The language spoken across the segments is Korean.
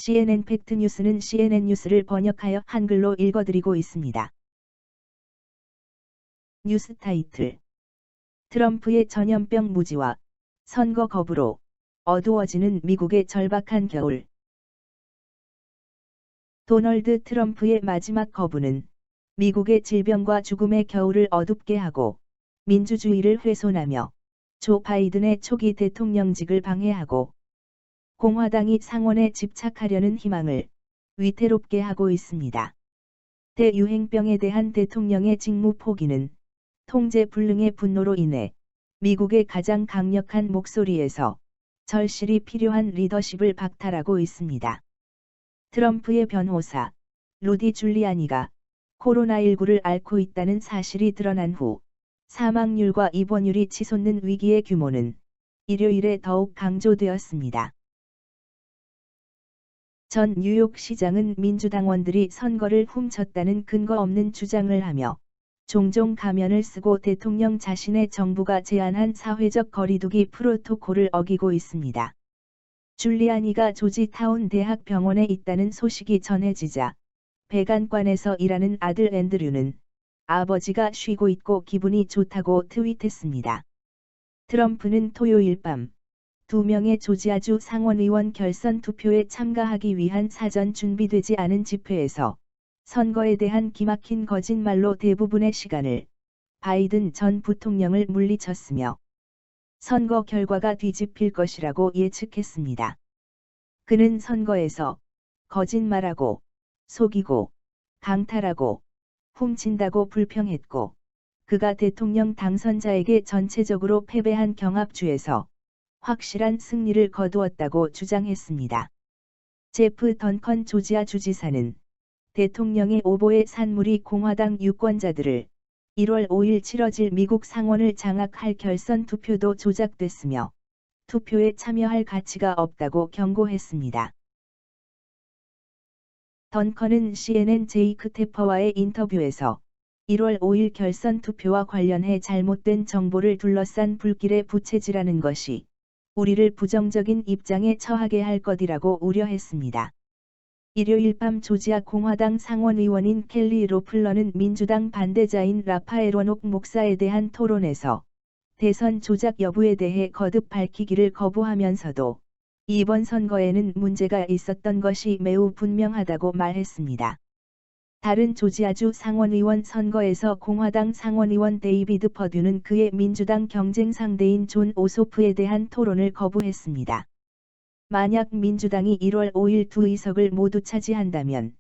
CNN 팩트뉴스는 CNN 뉴스를 번역하여 한글로 읽어드리고 있습니다. 뉴스 타이틀: 트럼프의 전염병 무지와 선거 거부로 어두워지는 미국의 절박한 겨울. 도널드 트럼프의 마지막 거부는 미국의 질병과 죽음의 겨울을 어둡게 하고 민주주의를 훼손하며 조 바이든의 초기 대통령직을 방해하고 공화당이 상원에 집착하려는 희망을 위태롭게 하고 있습니다. 대유행병에 대한 대통령의 직무 포기는 통제 불능의 분노로 인해 미국의 가장 강력한 목소리에서 절실히 필요한 리더십을 박탈하고 있습니다. 트럼프의 변호사 루디 줄리아니가 코로나19를 앓고 있다는 사실이 드러난 후 사망률과 입원율이 치솟는 위기의 규모는 일요일에 더욱 강조되었습니다. 전 뉴욕시장은 민주당원들이 선거를 훔쳤다는 근거 없는 주장을 하며 종종 가면을 쓰고 대통령 자신의 정부가 제안한 사회적 거리두기 프로토콜을 어기고 있습니다. 줄리아니가 조지타운 대학 병원에 있다는 소식이 전해지자 백안관에서 일하는 아들 앤드류는 아버지가 쉬고 있고 기분이 좋다고 트윗했습니다. 트럼프는 토요일 밤 2명의 조지아주 상원의원 결선 투표에 참가하기 위한 사전 준비되지 않은 집회에서 선거에 대한 기막힌 거짓말로 대부분의 시간을 바이든 전 부통령을 물리쳤으며 선거 결과가 뒤집힐 것이라고 예측했습니다. 그는 선거에서 거짓말하고 속이고 강탈하고 훔친다고 불평했고 그가 대통령 당선자에게 전체적으로 패배한 경합주에서 확실한 승리를 거두었다고 주장했습니다. 제프 던컨 조지아 주지사는 대통령의 오보의 산물이 공화당 유권자들을 1월 5일 치러질 미국 상원을 장악할 결선 투표도 조작됐으며 투표에 참여할 가치가 없다고 경고했습니다. 던컨은 CNN 제이크 테퍼와의 인터뷰에서 1월 5일 결선 투표와 관련해 잘못된 정보를 둘러싼 불길의 부채질하는 것이 우리를 부정적인 입장에 처하게 할 것이라고 우려했습니다. 일요일 밤 조지아 공화당 상원의원인 켈리 로플러는 민주당 반대자인 라파엘 워녹 목사에 대한 토론에서 대선 조작 여부에 대해 거듭 밝히기를 거부하면서도 이번 선거에는 문제가 있었던 것이 매우 분명하다고 말했습니다. 다른 조지아주 상원의원 선거에서 공화당 상원의원 데이비드 퍼듀는 그의 민주당 경쟁 상대인 존 오소프에 대한 토론을 거부했습니다. 만약 민주당이 1월 5일 두 의석을 모두 차지한다면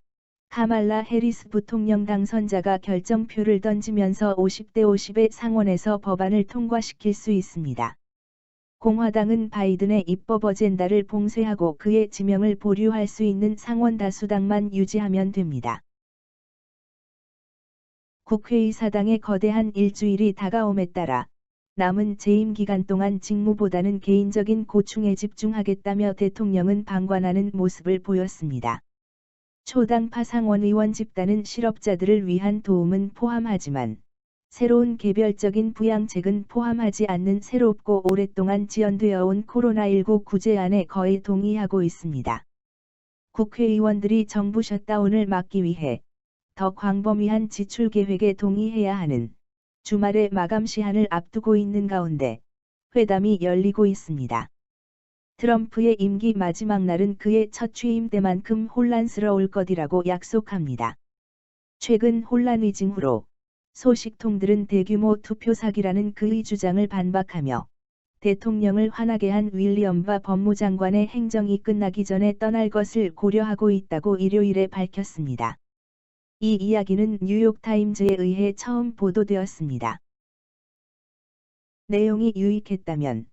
카말라 해리스 부통령 당선자가 결정표를 던지면서 50대 50의 상원에서 법안을 통과시킬 수 있습니다. 공화당은 바이든의 입법 어젠다를 봉쇄하고 그의 지명을 보류할 수 있는 상원 다수당만 유지하면 됩니다. 국회의사당의 거대한 일주일이 다가옴에 따라 남은 재임 기간 동안 직무보다는 개인적인 고충에 집중하겠다며 대통령은 방관하는 모습을 보였습니다. 초당파 상원의원 집단은 실업자들을 위한 도움은 포함하지만 새로운 개별적인 부양책은 포함하지 않는 새롭고 오랫동안 지연되어 온 코로나19 구제안에 거의 동의하고 있습니다. 국회의원들이 정부 셧다운을 막기 위해 더 광범위한 지출 계획에 동의해야 하는 주말의 마감 시한을 앞두고 있는 가운데 회담이 열리고 있습니다. 트럼프의 임기 마지막 날은 그의 첫 취임 때만큼 혼란스러울 것이라고 약속합니다. 최근 혼란의 징후로 소식통들은 대규모 투표 사기라는 그의 주장을 반박하며 대통령을 화나게 한 윌리엄 바 법무장관의 행정이 끝나기 전에 떠날 것을 고려하고 있다고 일요일에 밝혔습니다. 이 이야기는 뉴욕타임즈에 의해 처음 보도되었습니다. 내용이 유익했다면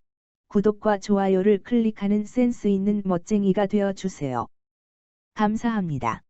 구독과 좋아요를 클릭하는 센스 있는 멋쟁이가 되어 주세요. 감사합니다.